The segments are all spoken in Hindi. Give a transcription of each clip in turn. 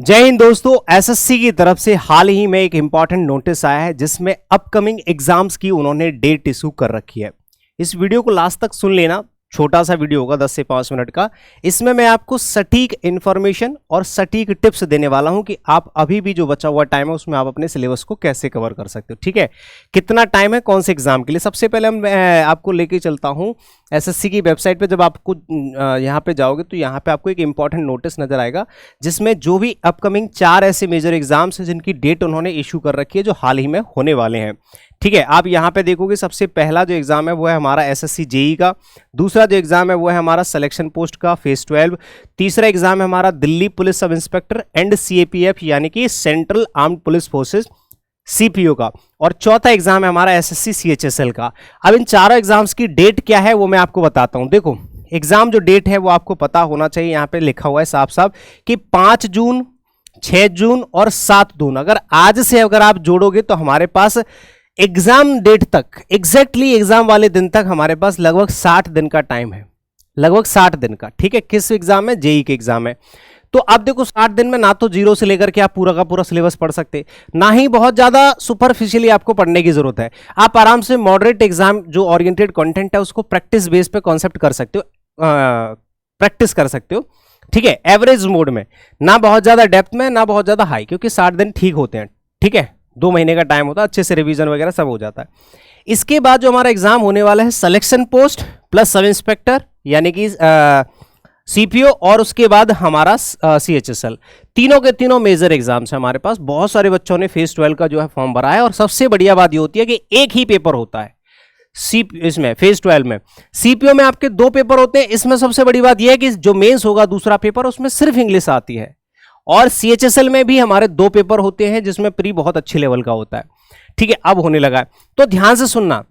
जय हिंद दोस्तों। एसएससी की तरफ से हाल ही में एक इंपॉर्टेंट नोटिस आया है जिसमें अपकमिंग एग्जाम्स की उन्होंने डेट इशू कर रखी है। इस वीडियो को लास्ट तक सुन लेना, छोटा सा वीडियो होगा 10 से 5 मिनट का। इसमें मैं आपको सटीक इन्फॉर्मेशन और सटीक टिप्स देने वाला हूं कि आप अभी भी जो बचा हुआ टाइम है उसमें आप अपने सिलेबस को कैसे कवर कर सकते हो। ठीक है, कितना टाइम है कौन से एग्जाम के लिए। सबसे पहले मैं आपको लेके चलता हूं एसएससी की वेबसाइट पे। जब आपको यहाँ पे जाओगे तो यहाँ पे आपको एक इंपॉर्टेंट नोटिस नजर आएगा जिसमें जो भी अपकमिंग 4 ऐसे मेजर एग्जाम्स हैं जिनकी डेट उन्होंने इशू कर रखी है जो हाल ही में होने वाले हैं। ठीक है, आप यहाँ पे देखोगे सबसे पहला जो एग्जाम है वो है हमारा एसएससी जेई का। दूसरा जो एग्जाम है वो है हमारा सिलेक्शन पोस्ट का फेज 12। तीसरा एग्जाम है हमारा Delhi police sub inspector and CAPF यानी कि central armed police forces CPO का। और चौथा एग्जाम है हमारा एसएससी सीएचएसएल का। अब इन चारों एग्जाम्स की डेट क्या है वो मैं आपको बताता हूं। देखो, एग्जाम जो डेट है वो आपको पता होना चाहिए। यहाँ पे लिखा हुआ है साफ साफ कि 5 जून, 6 जून और 7 जून। अगर आज से अगर आप जोड़ोगे तो हमारे पास एग्जाम डेट तक, एग्जैक्टली एग्जाम वाले दिन तक हमारे पास लगभग 60 दिन का टाइम है, लगभग 60 दिन का। ठीक है, किस एग्जाम में? जेई के एग्जाम में। तो अब देखो 60 दिन में ना तो जीरो से लेकर के आप पूरा का पूरा सिलेबस पढ़ सकते, ना ही बहुत ज्यादा सुपरफिशियली आपको पढ़ने की जरूरत है। आप आराम से मॉडरेट एग्जाम जो ओरिएंटेड कंटेंट है उसको प्रैक्टिस बेस पे कॉन्सेप्ट कर सकते हो, प्रैक्टिस कर सकते हो। ठीक है, एवरेज मोड में, ना बहुत ज्यादा डेप्थ में ना बहुत ज्यादा हाई, क्योंकि 60 दिन ठीक होते हैं। ठीक है, 2 महीने का टाइम होता है, अच्छे से रिवीजन वगैरह सब हो जाता है। इसके बाद जो हमारा एग्जाम होने वाला है selection post plus sub inspector यानी कि सीपीओ, और उसके बाद हमारा सीएचएसएल। तीनों के तीनों मेजर एग्जाम्स हैं हमारे पास। बहुत सारे बच्चों ने फेज 12 का जो है फॉर्म भरा है और सबसे बढ़िया बात ये होती है कि एक ही पेपर होता है इसमें फेज 12 में। सीपीओ में आपके 2 पेपर होते हैं। इसमें सबसे बड़ी बात यह है कि जो मेंस होगा दूसरा पेपर उसमें सिर्फ इंग्लिश आती है। और सीएचएसएल में भी हमारे 2 पेपर होते हैं जिसमें प्री बहुत अच्छे लेवल का होता है। ठीक है, अब होने लगा है तो ध्यान से सुनना।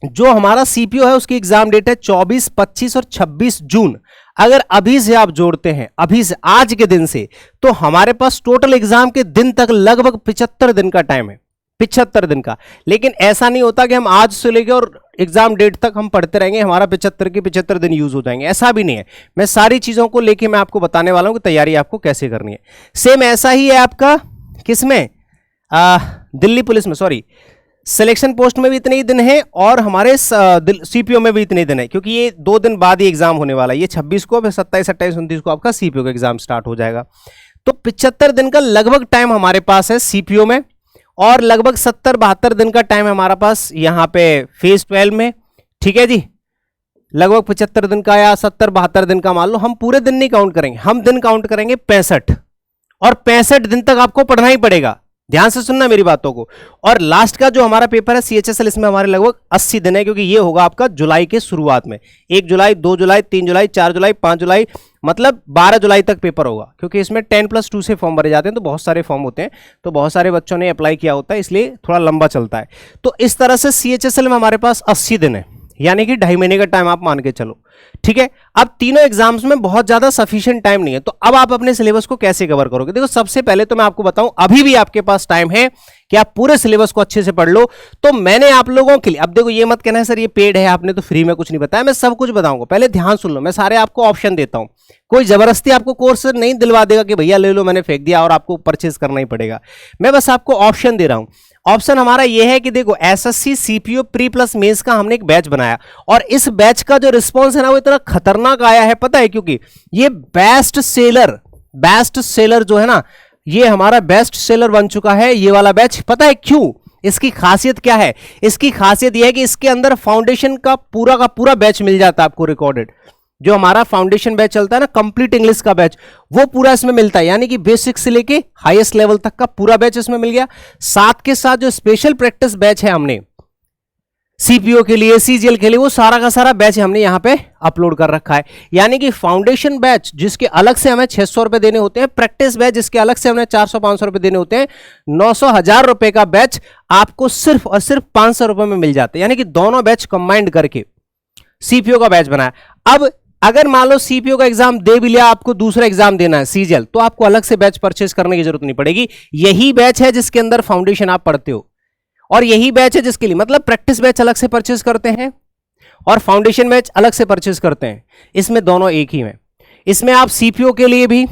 जो हमारा सीपीओ है उसकी एग्जाम डेट है 24, 25 और 26 जून। अगर अभी से आप जोड़ते हैं, अभी से आज के दिन से, तो हमारे पास टोटल एग्जाम के दिन तक लगभग 75 दिन का टाइम है, 75 दिन का। लेकिन ऐसा नहीं होता कि हम आज से लेकर और एग्जाम डेट तक हम पढ़ते रहेंगे, हमारा 75 के 75 दिन यूज हो जाएंगे, ऐसा भी नहीं है। मैं सारी चीजों को लेके मैं आपको बताने वाला हूं कि तैयारी आपको कैसे करनी है। सेम ऐसा ही है आपका किसमें, दिल्ली पुलिस में, सॉरी सिलेक्शन पोस्ट में भी इतने ही दिन है और हमारे सीपीओ में भी इतने दिन है, क्योंकि ये 2 दिन बाद ही एग्जाम होने वाला है। ये 26 को, फिर 27, 28, 29 को आपका सीपीओ का एग्जाम स्टार्ट हो जाएगा। तो 75 दिन का लगभग टाइम हमारे पास है सीपीओ में, और लगभग 70-72 दिन का टाइम है हमारा पास यहाँ पे फेज 12 में। ठीक है जी, लगभग 75 दिन का या 70-72 दिन का मान लो। हम पूरे दिन नहीं काउंट करेंगे, हम दिन काउंट करेंगे 65, और 65 दिन तक आपको पढ़ना ही पड़ेगा। ध्यान से सुनना मेरी बातों को। और लास्ट का जो हमारा पेपर है सीएचएसएल, इसमें हमारे लगभग 80 दिन है, क्योंकि ये होगा आपका जुलाई के शुरुआत में। 1 जुलाई, 2 जुलाई, 3 जुलाई, 4 जुलाई, 5 जुलाई, मतलब 12 जुलाई तक पेपर होगा। क्योंकि इसमें 10+2 से फॉर्म भरे जाते हैं, तो बहुत सारे फॉर्म होते हैं, तो बहुत सारे बच्चों ने अप्लाई किया होता है, इसलिए थोड़ा लंबा चलता है। तो इस तरह से सीएचएसएल में हमारे पास 80 दिन है, यानी कि 2.5 महीने का टाइम आप मान के चलो। ठीक है, अब तीनों एग्जाम्स में बहुत ज्यादा सफिशिएंट टाइम नहीं है, तो अब आप अपने सिलेबस को कैसे कवर करोगे। देखो, सबसे पहले तो मैं आपको बताऊं, अभी भी आपके पास टाइम है कि आप पूरे सिलेबस को अच्छे से पढ़ लो। तो मैंने आप लोगों के लिए, अब देखो ये मत कहना है सर ये पेड है, आपने तो फ्री में कुछ नहीं बताया। मैं सब कुछ बताऊंगा, पहले ध्यान सुन लो। मैं सारे आपको ऑप्शन देता हूं, कोई जबरदस्ती आपको कोर्स नहीं दिलवा देगा कि भैया ले लो मैंने फेंक दिया और आपको परचेज करना ही पड़ेगा। मैं बस आपको ऑप्शन दे रहा हूं। ऑप्शन हमारा यह है कि देखो, SSC CPO pre plus mains का हमने एक बैच बनाया, और इस बैच का जो रिस्पॉन्स है ना वो इतना खतरनाक आया है, पता है? क्योंकि ये बेस्ट सेलर जो है ना, ये हमारा बेस्ट सेलर बन चुका है ये वाला बैच। पता है क्यों? इसकी खासियत क्या है? इसकी खासियत यह है कि इसके अंदर फाउंडेशन का पूरा बैच मिल जाता है आपको रिकॉर्डेड। जो हमारा फाउंडेशन बैच चलता है ना, कंप्लीट इंग्लिश का बैच, वो पूरा इसमें मिलता है, यानी कि बेसिक से लेके हाईएस्ट लेवल तक का पूरा बैच इसमें मिल गया। साथ के साथ जो स्पेशल प्रैक्टिस बैच है हमने सीपीओ के लिए, सीजीएल के लिए, वो सारा का सारा बैच हमने यहाँ पे अपलोड कर रखा है। यानी कि फाउंडेशन बैच जिसके अलग से हमें 600 रुपए देने होते हैं, प्रैक्टिस बैच जिसके अलग से हमें 400-500 रुपए देने होते हैं, 900-1000 रुपए का बैच आपको सिर्फ और सिर्फ 500 रुपए में मिल जाते हैं। यानी कि दोनों बैच कंबाइंड करके सीपीओ का बैच बनाया। अब अगर मान लो सीपीओ का एग्जाम दे भी लिया, आपको दूसरा एग्जाम देना है सीजीएल, तो आपको अलग से बैच परचेज करने की जरूरत नहीं पड़ेगी। यही बैच है जिसके अंदर फाउंडेशन आप पढ़ते हो, और यही बैच है जिसके लिए, मतलब प्रैक्टिस बैच अलग से परचेज करते हैं और फाउंडेशन बैच अलग से परचेज करते हैं। इसमें दोनों एक ही है। इसमें आप सीपीओ के लिए भी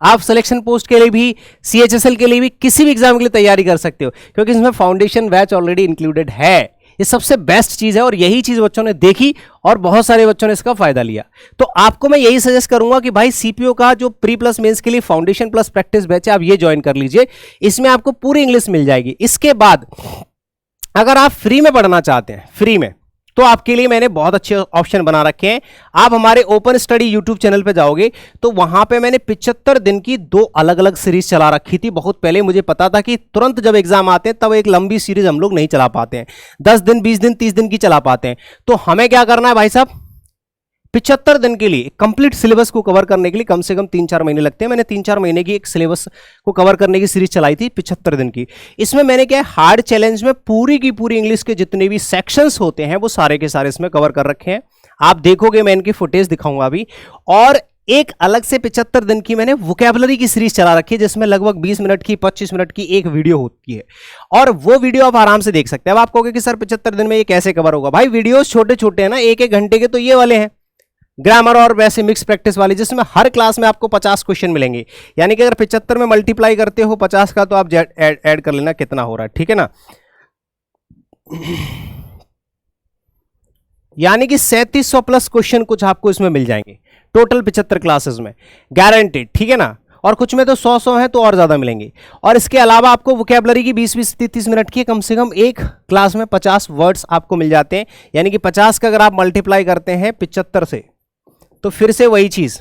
आप सिलेक्शन पोस्ट के लिए भी, CHSL के लिए भी, किसी भी एग्जाम के लिए तैयारी कर सकते हो, क्योंकि इसमें फाउंडेशन बैच ऑलरेडी इंक्लूडेड है। ये सबसे बेस्ट चीज है और यही चीज बच्चों ने देखी और बहुत सारे बच्चों ने इसका फायदा लिया। तो आपको मैं यही सजेस्ट करूंगा कि भाई CPO का जो प्री प्लस मेंस के लिए फाउंडेशन प्लस प्रैक्टिस बैच है, आप ये ज्वाइन कर लीजिए। इसमें आपको पूरी इंग्लिश मिल जाएगी। इसके बाद अगर आप फ्री में पढ़ना चाहते हैं, फ्री में, तो आपके लिए मैंने बहुत अच्छे ऑप्शन बना रखे हैं। आप हमारे ओपन स्टडी यूट्यूब चैनल पे जाओगे तो वहां पे मैंने 75 दिन की 2 अलग अलग सीरीज चला रखी थी। बहुत पहले मुझे पता था कि तुरंत जब एग्जाम आते हैं तब एक लंबी सीरीज हम लोग नहीं चला पाते हैं, 10 दिन 20 दिन 30 दिन की चला पाते हैं। तो हमें क्या करना है भाई साहब, 75 दिन के लिए कंप्लीट सिलेबस को कवर करने के लिए कम से कम 3-4 महीने लगते हैं। मैंने 3-4 महीने की एक सिलेबस को कवर करने की सीरीज चलाई थी 75 दिन की। इसमें मैंने क्या है, हार्ड चैलेंज में पूरी की पूरी इंग्लिश के जितने भी सेक्शंस होते हैं वो सारे के सारे इसमें कवर कर रखे हैं। आप देखोगे, मैं इनकी फुटेज दिखाऊंगा अभी। और एक अलग से 75 दिन की मैंने वोकैबुलरी की सीरीज चला रखी है, जिसमें लगभग 20 मिनट की 25 मिनट की एक वीडियो होती है और वो वीडियो आप आराम से देख सकते हैं। अब आप कहोगे कि सर 75 दिन में ये कैसे कवर होगा? भाई वीडियो छोटे छोटे हैं ना, 1-1 घंटे के, तो ये वाले हैं ग्रामर और वैसे मिक्स प्रैक्टिस वाली, जिसमें हर क्लास में आपको 50 क्वेश्चन मिलेंगे। यानी कि अगर 75 में मल्टीप्लाई करते हो 50 का, तो आप ऐड कर लेना कितना हो रहा है, ठीक है ना। यानी कि 3700 प्लस क्वेश्चन कुछ आपको इसमें मिल जाएंगे टोटल 75 क्लासेस में, गारंटेड, ठीक है ना। और कुछ में तो 100 है तो और ज्यादा मिलेंगे। और इसके अलावा आपको वोकैबुलरी की 20-20 30 मिनट की कम से कम एक क्लास में 50 वर्ड्स आपको मिल जाते हैं। यानी कि 50 का अगर आप मल्टीप्लाई करते हैं 75 से, तो फिर से वही चीज,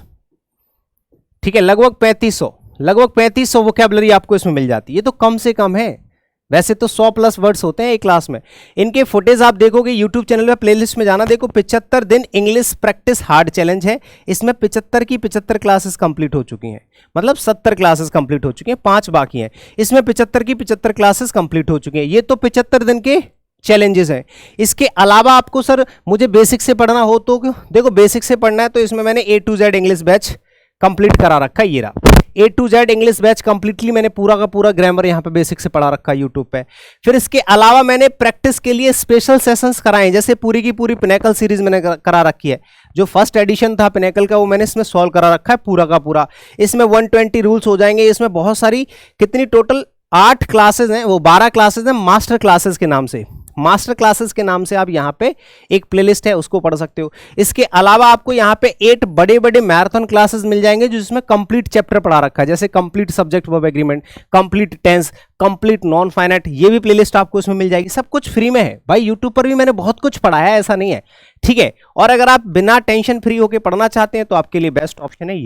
ठीक है, लगभग 3500 वोकैबुलरी आपको इसमें मिल जाती है। ये तो कम से कम है, वैसे तो 100 प्लस वर्ड्स होते हैं एक क्लास में। इनके फुटेज आप देखोगे यूट्यूब चैनल में, प्लेलिस्ट में जाना, देखो 75 दिन इंग्लिश प्रैक्टिस हार्ड चैलेंज है। इसमें 75 की 75 क्लासेस कंप्लीट हो चुकी हैं, मतलब 70 क्लासेस कंप्लीट हो चुकी हैं, 5 बाकी हैं। इसमें 75 की 75 क्लासेस कंप्लीट हो चुकी हैं। ये तो 75 दिन के चैलेंजेस हैं। इसके अलावा आपको सर मुझे बेसिक से पढ़ना हो तो देखो, बेसिक से पढ़ना है तो इसमें मैंने A to Z English batch complete करा रखा है। ये रहा A to Z English batch completely, मैंने पूरा का पूरा ग्रामर यहाँ पे बेसिक से पढ़ा रखा है यूट्यूब पे। फिर इसके अलावा मैंने प्रैक्टिस के लिए स्पेशल सेशंस कराए, जैसे पूरी की पूरी पिनेकल सीरीज मैंने करा रखी है। जो फर्स्ट एडिशन था पिनेकल का वो मैंने इसमें सॉल्व करा रखा है पूरा का पूरा। इसमें 120 रूल्स हो जाएंगे। इसमें बहुत सारी, कितनी टोटल 8 क्लासेज हैं, वो 12 क्लासेज हैं मास्टर क्लासेस के नाम से। मास्टर क्लासेस के नाम से आप यहाँ पे एक प्लेलिस्ट है उसको पढ़ सकते हो। इसके अलावा आपको यहाँ पे 8 बड़े बड़े मैराथन क्लासेस मिल जाएंगे जिसमें कंप्लीट चैप्टर पढ़ा रखा है, जैसे complete subject verb agreement, complete tense, complete non finite, ये भी प्लेलिस्ट आपको इसमें मिल जाएगी। सब कुछ फ्री में है भाई। यूट्यूब पर भी मैंने बहुत कुछ पढ़ाया है, ऐसा नहीं है, ठीक है। और अगर आप बिना टेंशन फ्री होकर पढ़ना चाहते हैं तो आपके लिए बेस्ट ऑप्शन है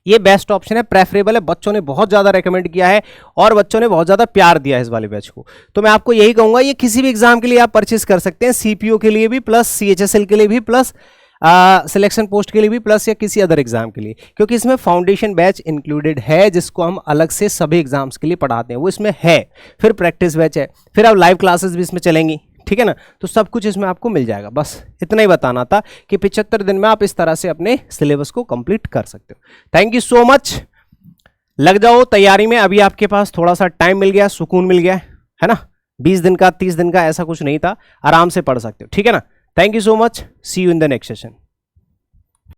ये बेस्ट ऑप्शन है, प्रेफरेबल है। बच्चों ने बहुत ज़्यादा रेकमेंड किया है और बच्चों ने बहुत ज़्यादा प्यार दिया है इस वाले बैच को। तो मैं आपको यही कहूँगा, ये किसी भी एग्जाम के लिए आप परचेस कर सकते हैं, CPO के लिए भी प्लस CHSL के लिए भी प्लस सिलेक्शन पोस्ट के लिए भी प्लस या किसी अदर एग्जाम के लिए, क्योंकि इसमें फाउंडेशन बैच इंक्लूडेड है जिसको हम अलग से सभी एग्जाम्स के लिए पढ़ाते हैं, वो इसमें है। फिर प्रैक्टिस बैच है, फिर अब लाइव क्लासेस भी इसमें चलेंगी, ठीक है ना। तो सब कुछ इसमें आपको मिल जाएगा। बस इतना ही बताना था कि 75 दिन में आप इस तरह से अपने सिलेबस को कंप्लीट कर सकते हो। Thank you so much. लग जाओ तैयारी में, अभी आपके पास थोड़ा सा टाइम मिल गया, सुकून मिल गया है ना। 20 दिन का 30 दिन का ऐसा कुछ नहीं था, आराम से पढ़ सकते हो, ठीक है ना। Thank you so much, see you in the next session.